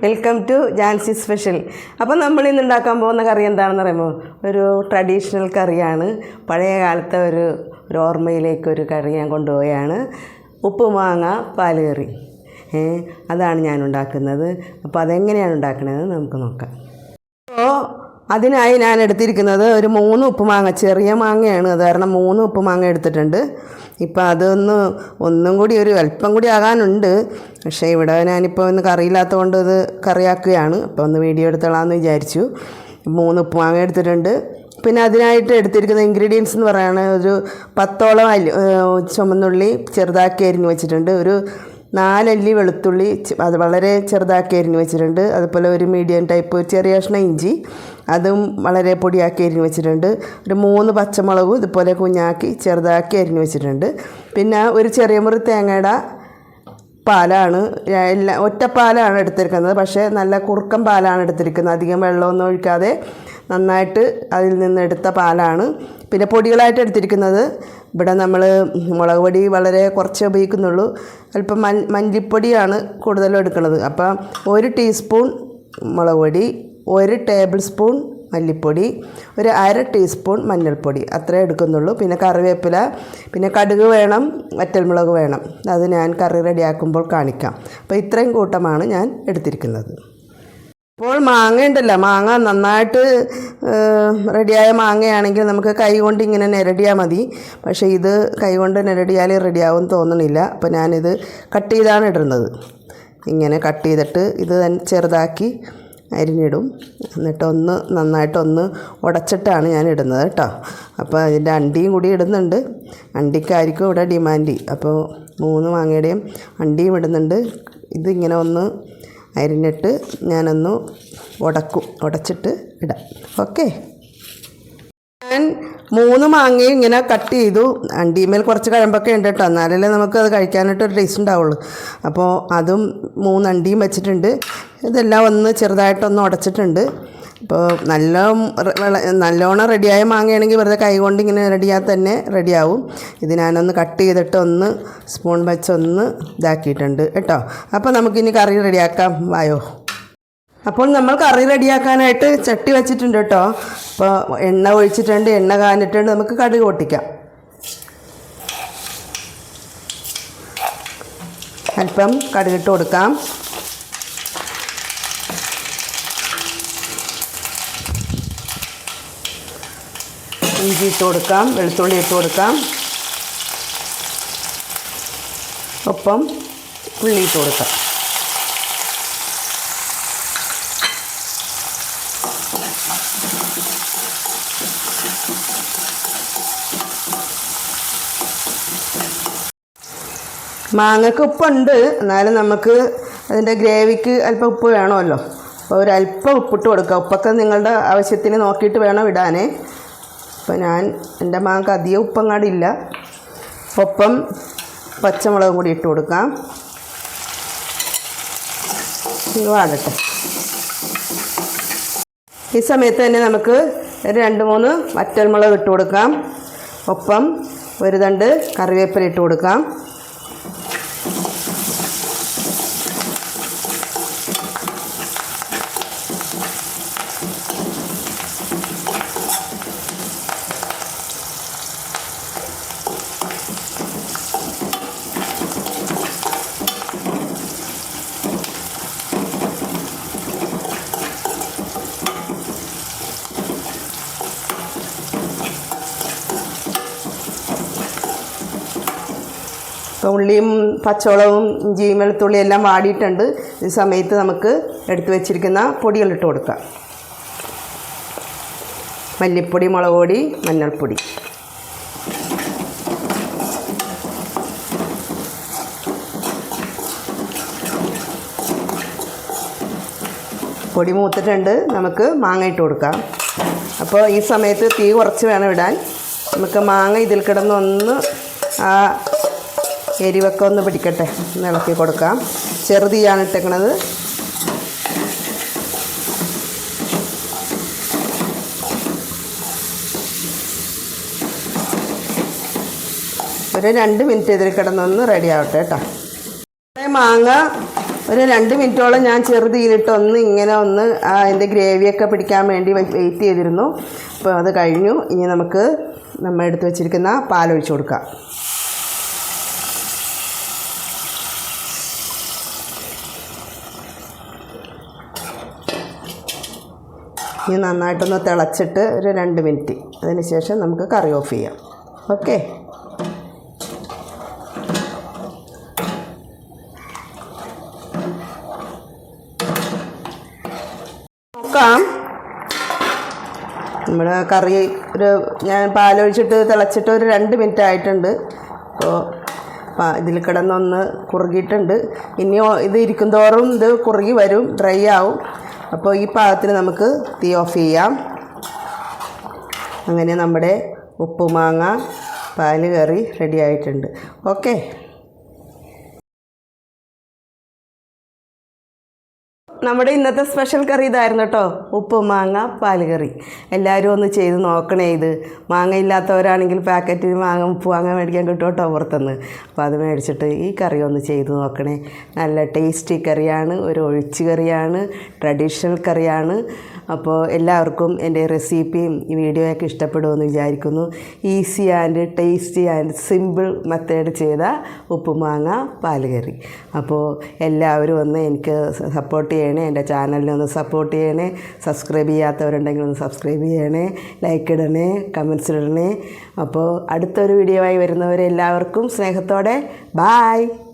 Welcome to Jancy special. അപ്പോൾ നമ്മൾ ഇന്ന് ഉണ്ടാക്കാൻ പോകുന്ന കറി എന്താണെന്ന് പറയുമ്പോൾ ഒരു ട്രഡീഷണൽ കറിയാണ്. പഴയ കാലത്തെ ഒരു ഓർമ്മയിലേക്ക് ഒരു കറി ഞാൻ കൊണ്ടുപോവുകയാണ്. ഉപ്പുമാങ്ങ പാല് കറി. അതാണ് ഞാൻ ഉണ്ടാക്കുന്നത്. അപ്പോൾ അതെങ്ങനെയാണ് ഉണ്ടാക്കുന്നത് നമുക്ക് നോക്കാം. അപ്പോൾ അതിനായി ഞാൻ എടുത്തിരിക്കുന്നത് ഒരു 3 ഉപ്പുമാങ്ങ, ചെറിയ മാങ്ങയാണ്, അത് കാരണം 3 ഉപ്പുമാങ്ങ എടുത്തിട്ടുണ്ട്. ഇപ്പം ഒന്നും കൂടി ഒരു അല്പം കൂടി ആകാനുണ്ട്. പക്ഷേ ഇവിടെ ഞാനിപ്പോൾ ഇന്ന് കറിയില്ലാത്തത് കൊണ്ട് ഇത് കറിയാക്കുകയാണ്. അപ്പോൾ ഒന്ന് വീഡിയോ എടുത്തോളാമെന്ന് വിചാരിച്ചു. 3 ഉപ്പുമാങ്ങ എടുത്തിട്ടുണ്ട്. പിന്നെ അതിനായിട്ട് എടുത്തിരിക്കുന്ന ഇൻഗ്രീഡിയൻസ് എന്ന് പറയുന്നത് ഒരു 10ഓളം ചുമന്നുള്ളി ചെറുതാക്കി അരിഞ്ഞ് വെച്ചിട്ടുണ്ട്. ഒരു 4 അല്ലി വെളുത്തുള്ളി അത് വളരെ ചെറുതാക്കി അരിഞ്ഞ് വെച്ചിട്ടുണ്ട്. അതുപോലെ ഒരു മീഡിയം ടൈപ്പ് ചെറിയ കഷ്ണം ഇഞ്ചി അതും വളരെ പൊടിയാക്കി അരിഞ്ഞ് വെച്ചിട്ടുണ്ട്. ഒരു 3 പച്ചമുളകും ഇതുപോലെ കുഞ്ഞാക്കി ചെറുതാക്കി അരിഞ്ഞ് വെച്ചിട്ടുണ്ട്. പിന്നെ ഒരു ചെറിയ മുറി തേങ്ങയുടെ പാലാണ്, ഒറ്റപ്പാലാണ് എടുത്തിരിക്കുന്നത്. പക്ഷേ നല്ല കുറുക്കൻ പാലാണ് എടുത്തിരിക്കുന്നത്. അധികം വെള്ളമൊന്നും ഒഴിക്കാതെ നന്നായിട്ട് അതിൽ നിന്ന് എടുത്ത പാലാണ്. പിന്നെ പൊടികളായിട്ട് എടുത്തിരിക്കുന്നത് ഇവിടെ നമ്മൾ മുളക് പൊടി വളരെ കുറച്ചേ ഉപയോഗിക്കുന്നുള്ളൂ. അല്പം മല്ലിപ്പൊടിയാണ് കൂടുതലും എടുക്കുന്നത്. അപ്പം 1 ടീസ്പൂൺ മുളക് പൊടി, 1 ടേബിൾ സ്പൂൺ മല്ലിപ്പൊടി, ഒരു 1/2 ടീസ്പൂൺ മഞ്ഞൾപ്പൊടി, അത്രേ എടുക്കുന്നുള്ളൂ. പിന്നെ കറിവേപ്പില, പിന്നെ കടുക് വേണം, വറ്റൽമുളക് വേണം. അത് ഞാൻ കറി റെഡിയാക്കുമ്പോൾ കാണിക്കാം. അപ്പോൾ ഇത്രയും കൂട്ടമാണ് ഞാൻ എടുത്തിരിക്കുന്നത്. ഇപ്പോൾ മാങ്ങ ഉണ്ടല്ലോ, മാങ്ങ നന്നായിട്ട് റെഡിയായ മാങ്ങയാണെങ്കിൽ നമുക്ക് കൈ കൊണ്ട് ഇങ്ങനെ നിരടിയാൽ മതി. പക്ഷേ ഇത് കൈ കൊണ്ട് നിരടിയാൽ റെഡിയാവും തോന്നണില്ല. അപ്പോൾ ഞാനിത് കട്ട് ചെയ്താണ് ഇടുന്നത്. ഇങ്ങനെ കട്ട് ചെയ്തിട്ട് ഇത് ചെറുതാക്കി അരിഞ്ഞിടും. എന്നിട്ട് നന്നായിട്ടൊന്ന് ഉടച്ചിട്ടാണ് ഞാൻ ഇടുന്നത് കേട്ടോ. അപ്പോൾ അതിൻ്റെ അണ്ടിയും കൂടി ഇടുന്നുണ്ട്. അണ്ടിക്കായിരിക്കും ഇവിടെ ഡിമാൻഡ്. അപ്പോൾ 3 മാങ്ങയുടെയും അണ്ടിയും ഇടുന്നുണ്ട്. ഇതിങ്ങനെ ഒന്ന് അരിഞ്ഞിട്ട് ഞാനൊന്ന് ഉടച്ചിട്ട് ഇടാം. ഓക്കെ, ഞാൻ 3 മാങ്ങയും ഇങ്ങനെ കട്ട് ചെയ്തു. അണ്ടിമേൽ കുറച്ച് കഴമ്പൊക്കെ ഉണ്ട് കേട്ടോ, എന്നാലല്ലേ നമുക്കത് കഴിക്കാനായിട്ടൊരു ടേസ്റ്റ് ഉണ്ടാവുള്ളൂ. അപ്പോൾ അതും 3 അണ്ടിയും വെച്ചിട്ടുണ്ട്. ഇതെല്ലാം ഒന്ന് ചെറുതായിട്ടൊന്ന് ഉടച്ചിട്ടുണ്ട്. ഇപ്പോൾ നല്ലോണം റെഡിയായ മാങ്ങയാണെങ്കിൽ വെറുതെ കൈ കൊണ്ട് ഇങ്ങനെ റെഡിയാൽ തന്നെ റെഡിയാവും. ഇത് ഞാനൊന്ന് കട്ട് ചെയ്തിട്ട് ഒന്ന് സ്പൂൺ വെച്ചൊന്ന് ഇതാക്കിയിട്ടുണ്ട് കേട്ടോ. അപ്പോൾ നമുക്കിനി കറി റെഡിയാക്കാം, വായോ. അപ്പോൾ നമ്മൾ കറി റെഡിയാക്കാനായിട്ട് ചട്ടി വെച്ചിട്ടുണ്ട് കേട്ടോ. അപ്പോൾ എണ്ണ ഒഴിച്ചിട്ടുണ്ട്, എണ്ണ കാഞ്ഞിട്ടുണ്ട്. നമുക്ക് കടുക് പൊട്ടിക്കാം. അല്പം കടുകിട്ട് കൊടുക്കാം. ഇഞ്ചി ഇട്ട് കൊടുക്കാം, വെളുത്തുള്ളി ഇട്ട് കൊടുക്കാം, ഒപ്പം ഉള്ളി ഇട്ട് കൊടുക്കാം. മാങ്ങയ്ക്ക് ഉപ്പുണ്ട്, എന്നാലും നമുക്ക് അതിൻ്റെ ഗ്രേവിക്ക് അല്പം ഉപ്പ് വേണമല്ലോ. അപ്പോൾ ഒരല്പം ഉപ്പിട്ട് കൊടുക്കുക. ഉപ്പൊക്കെ നിങ്ങളുടെ ആവശ്യത്തിന് നോക്കിയിട്ട് വേണം ഇടാനേ. അപ്പോൾ എൻ്റെ മാങ്ങക്ക് അധികം ഉപ്പങ്ങാടില്ല. ഒപ്പം പച്ചമുളകും കൂടി ഇട്ട് കൊടുക്കാം. വാടട്ടെ. ഈ സമയത്ത് തന്നെ നമുക്ക് 2-3 വറ്റൽമുളക് ഇട്ട് കൊടുക്കാം. ഒപ്പം ഒരു തണ്ട് കറിവേപ്പില ഇട്ട് കൊടുക്കാം. ഇപ്പോൾ ഉള്ളിയും പച്ചമുളകും ഇഞ്ചിയും വെളുത്തുള്ളിയും എല്ലാം വാടിയിട്ടുണ്ട്. ഈ സമയത്ത് നമുക്ക് എടുത്തു വെച്ചിരിക്കുന്ന പൊടികളിട്ട് കൊടുക്കാം. മല്ലിപ്പൊടി, മുളക് പൊടി, മഞ്ഞൾപ്പൊടി. പൊടി മൂത്തിട്ടുണ്ട്. നമുക്ക് മാങ്ങ ഇട്ട് കൊടുക്കാം. അപ്പോൾ ഈ സമയത്ത് തീ കുറച്ച് വേണം ഇടാൻ. നമുക്ക് മാങ്ങ ഇതിൽ കിടന്നൊന്ന് ആ എരിവൊക്കെ ഒന്ന് പിടിക്കട്ടെ, ഒന്ന് ഇളക്കി കൊടുക്കാം. ചെറുതീയാണ് ഇട്ടേക്കണത്. ഒരു 2 മിനിറ്റ് ഇതിൽ കിടന്നൊന്ന് റെഡി ആവട്ടെ കേട്ടോ. മാങ്ങ ഒരു 2 മിനിറ്റോളം ഞാൻ ചെറുതീയിലിട്ട് ഇങ്ങനെ അതിൻ്റെ ഗ്രേവിയൊക്കെ പിടിക്കാൻ വേണ്ടി വെയിറ്റ് ചെയ്തിരുന്നു. അപ്പോൾ അത് കഴിഞ്ഞു. ഇനി നമുക്ക് നമ്മൾ എടുത്ത് വെച്ചിരിക്കുന്ന പാലൊഴിച്ച് കൊടുക്കാം. ഇനി നന്നായിട്ടൊന്ന് തിളച്ചിട്ട് ഒരു 2 മിനിറ്റ്, അതിന് ശേഷം നമുക്ക് കറി ഓഫ് ചെയ്യാം. ഓക്കെ. നോക്കാം. നമ്മുടെ കറി ഞാൻ പാലൊഴിച്ചിട്ട് തിളച്ചിട്ട് ഒരു 2 മിനിറ്റ് ആയിട്ടുണ്ട്. അപ്പോൾ ഇതിൽ കിടന്നൊന്ന് കുറുകിയിട്ടുണ്ട്. ഇനി ഇത് ഇരിക്കും തോറും ഇത് കുറുകി വരും, ഡ്രൈ ആവും. അപ്പോൾ ഈ പാകത്തിന് നമുക്ക് തീ ഓഫ് ചെയ്യാം. അങ്ങനെ നമ്മുടെ ഉപ്പുമാങ്ങ പാല് കറി റെഡി ആയിട്ടുണ്ട്. ഓക്കെ. നമ്മുടെ ഇന്നത്തെ സ്പെഷ്യൽ കറി ഇതായിരുന്നു കേട്ടോ, ഉപ്പുമാങ്ങ പാല് കറി. എല്ലാവരും ഒന്ന് ചെയ്ത് നോക്കണേ. ഇത് മാങ്ങ ഇല്ലാത്തവരാണെങ്കിൽ പാക്കറ്റിൽ ഉപ്പുമാങ്ങ മേടിക്കാൻ കിട്ടും കേട്ടോ പുറത്തുനിന്ന്. അപ്പോൾ അത് മേടിച്ചിട്ട് ഈ കറി ഒന്ന് ചെയ്ത് നോക്കണേ. നല്ല ടേസ്റ്റി കറിയാണ്, ഒരു ഒഴിച്ച് കറിയാണ്, ട്രഡീഷണൽ കറിയാണ്. അപ്പോൾ എല്ലാവർക്കും എൻ്റെ റെസിപ്പിയും ഈ വീഡിയോയൊക്കെ ഇഷ്ടപ്പെടുമെന്ന് വിചാരിക്കുന്നു. Easy and tasty and simple method ചെയ്ത ഉപ്പുമാങ്ങ പാല് കറി. അപ്പോൾ എല്ലാവരും എനിക്ക് സപ്പോർട്ട് ചെയ്യണേ, എൻ്റെ ചാനലിനെ ഒന്ന് സപ്പോർട്ട് ചെയ്യണേ. സബ്സ്ക്രൈബ് ചെയ്യാത്തവരുണ്ടെങ്കിൽ ഒന്ന് സബ്സ്ക്രൈബ് ചെയ്യണേ, ലൈക്ക് ഇടണേ, കമൻസ് ഇടണേ. അപ്പോൾ അടുത്തൊരു വീഡിയോ ആയി വരുന്നവരെ എല്ലാവർക്കും സ്നേഹത്തോടെ ബായ്.